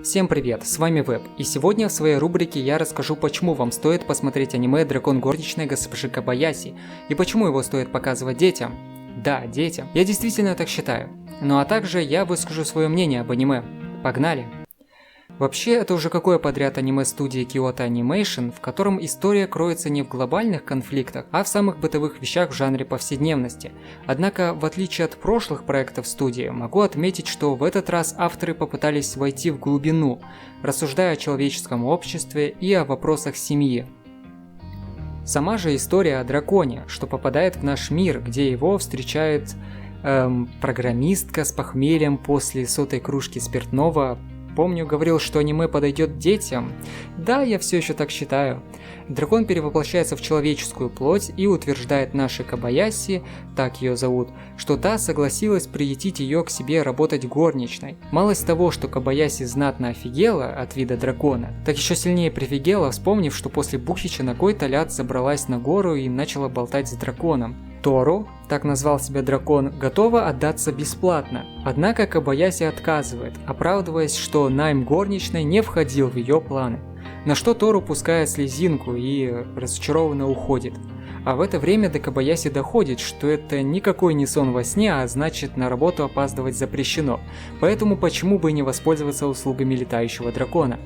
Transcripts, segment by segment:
Всем привет, с вами Веб, и сегодня в своей рубрике я расскажу, почему вам стоит посмотреть аниме «Дракон горничной госпожи Кобаяси» и почему его стоит показывать детям. Да, детям. Я действительно так считаю. Ну а также я выскажу свое мнение об аниме. Погнали! Вообще, это уже какое подряд аниме студии Kyoto Animation, в котором история кроется не в глобальных конфликтах, а в самых бытовых вещах в жанре повседневности. Однако, в отличие от прошлых проектов студии, могу отметить, что в этот раз авторы попытались войти в глубину, рассуждая о человеческом обществе и о вопросах семьи. Сама же история о драконе, что попадает в наш мир, где его встречает программистка с похмельем после 100-й кружки спиртного. Помню, говорил, что аниме подойдет детям. Да, я все еще так считаю. Дракон перевоплощается в человеческую плоть и утверждает нашей Кобаяси, так ее зовут, что та согласилась приютить ее к себе работать горничной. Малость того, что Кобаяси знатно офигела от вида дракона, так еще сильнее прифигела, вспомнив, что после Бухича на кой-то ляд забралась на гору и начала болтать с драконом. Тору, так назвал себя дракон, готова отдаться бесплатно. Однако Кобаяси отказывает, оправдываясь, что найм горничной не входил в ее планы. На что Тору пускает слезинку и разочарованно уходит. А в это время до Кобаяси доходит, что это никакой не сон во сне, а значит, на работу опаздывать запрещено. Поэтому почему бы и не воспользоваться услугами летающего дракона?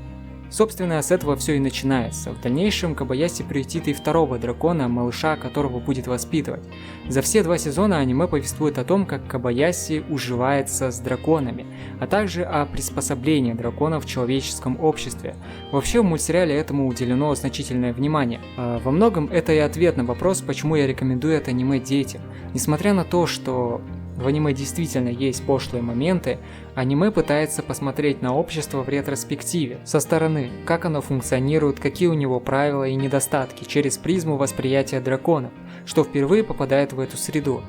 Собственно, с этого все и начинается. В дальнейшем Кобаяси приютит и второго дракона, малыша, которого будет воспитывать. За все 2 сезона аниме повествует о том, как Кобаяси уживается с драконами, а также о приспособлении драконов в человеческом обществе. Вообще в мультсериале этому уделено значительное внимание. Во многом это и ответ на вопрос, почему я рекомендую это аниме детям. Несмотря на то, что в аниме действительно есть пошлые моменты, аниме пытается посмотреть на общество в ретроспективе, со стороны, как оно функционирует, какие у него правила и недостатки, через призму восприятия драконов, что впервые попадает в эту среду.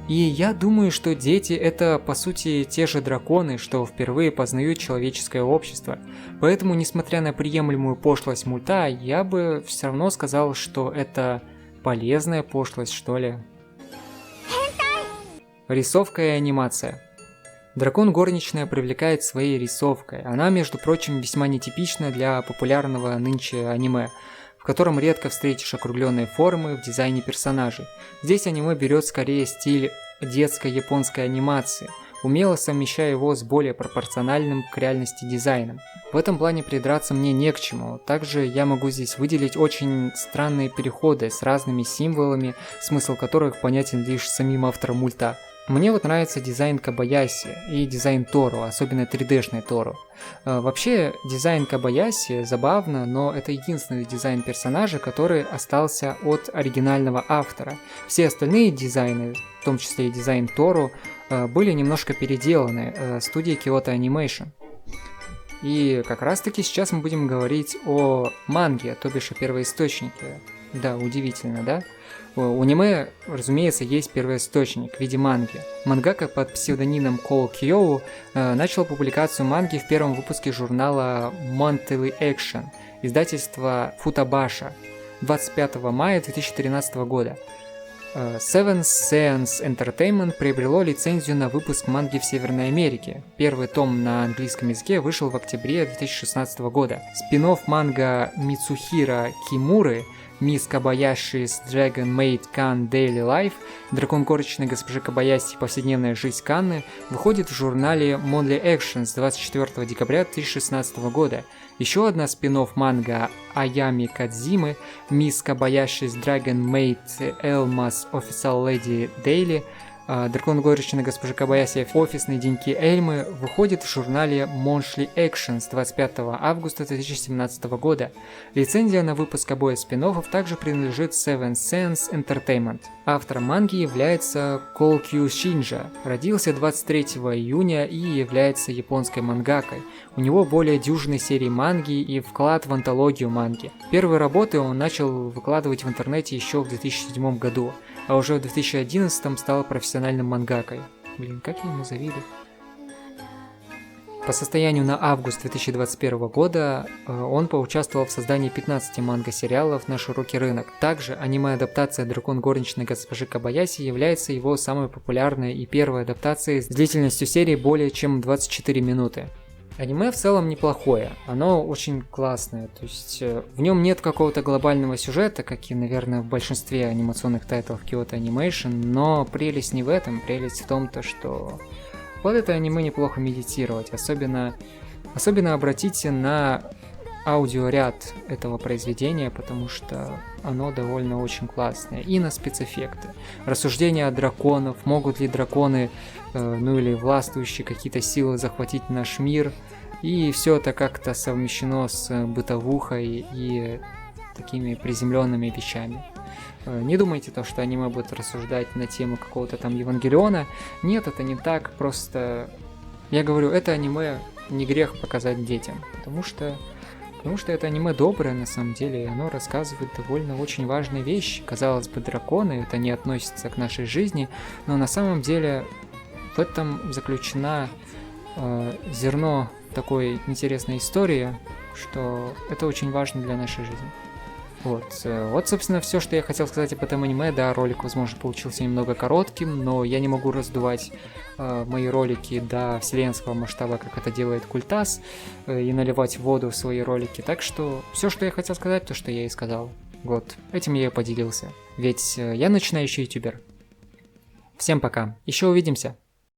И я думаю, что дети — это по сути те же драконы, что впервые познают человеческое общество. Поэтому, несмотря на приемлемую пошлость мульта, я бы все равно сказал, что это полезная пошлость, что ли. Рисовка и анимация. Дракон горничная привлекает своей рисовкой. Она, между прочим, весьма нетипична для популярного нынче аниме, в котором редко встретишь округленные формы в дизайне персонажей. Здесь аниме берет скорее стиль детской японской анимации, умело совмещая его с более пропорциональным к реальности дизайном. В этом плане придраться мне не к чему. Также я могу здесь выделить очень странные переходы с разными символами, смысл которых понятен лишь самим автором мульта. Мне вот нравится дизайн Кобаяси и дизайн Тору, особенно 3D-шный Тору. Вообще, дизайн Кобаяси забавно, но это единственный дизайн персонажа, который остался от оригинального автора. Все остальные дизайны, в том числе и дизайн Тору, были немножко переделаны студией Kyoto Animation. И как раз таки сейчас мы будем говорить о манге, то бишь о первоисточнике. Да, удивительно, да? У аниме, разумеется, есть первоисточник в виде манги. Мангака под псевдонимом Коу Кьёу начал публикацию манги в первом выпуске журнала Monthly Action, издательства Футабаша, 25 мая 2013 года. Seven Seance Entertainment приобрело лицензию на выпуск манги в Северной Америке. Первый том на английском языке вышел в октябре 2016 года. Спин-офф манга Мицухиро Кимуры Мисс Кобаяши's Dragon Maid Can Daily Life, Дракон горничной госпожи Кобаяси повседневная жизнь Канны, выходит в журнале Monthly Action с 24 декабря 2016 года. Еще одна спин-офф манга Аями Кадзимы Мисс Кобаяши's Dragon Maid Elma's Official Lady Daily, Дракон горничной госпожи Кобаяси офисные деньки Эльмы выходит в журнале Monthly Action с 25 августа 2017 года. Лицензия на выпуск обоих спин-оффов также принадлежит Seven Sense Entertainment. Автором манги является Колкью Шинджа. Родился 23 июня и является японской мангакой. У него более дюжины серий манги и вклад в антологию манги. Первые работы он начал выкладывать в интернете еще в 2007 году, а уже в 2011 стал профессиональным мангакой. Блин, как я ему завидую. По состоянию на август 2021 года он поучаствовал в создании 15 манго-сериалов на широкий рынок. Также аниме-адаптация «Дракон горничной госпожи Кобаяси» является его самой популярной и первой адаптацией с длительностью серии более чем 24 минуты. Аниме в целом неплохое, оно очень классное, то есть в нем нет какого-то глобального сюжета, как и, наверное, в большинстве анимационных тайтлов Kyoto Animation, но прелесть не в этом, прелесть в том, что под это аниме неплохо медитировать, особенно обратите на аудиоряд этого произведения, потому что оно довольно очень классное, и на спецэффекты. Рассуждения о драконах, могут ли драконы, ну или властвующие какие-то силы захватить наш мир, и все это как-то совмещено с бытовухой и такими приземленными вещами. Не думайте то, что аниме будет рассуждать на тему какого-то там Евангелиона. Нет, это не так, просто я говорю, это аниме не грех показать детям, потому что это аниме доброе на самом деле, и оно рассказывает довольно очень важные вещи. Казалось бы, драконы, это не относится к нашей жизни, но на самом деле в этом заключена зерно такой интересной истории, что это очень важно для нашей жизни. Вот, собственно, все, что я хотел сказать об этом аниме. Да, ролик, возможно, получился немного коротким, но я не могу раздувать мои ролики до вселенского масштаба, как это делает Культас, и наливать воду в свои ролики. Так что все, что я хотел сказать, то, что я и сказал. Вот, этим я и поделился. Ведь я начинающий ютубер. Всем пока, еще увидимся.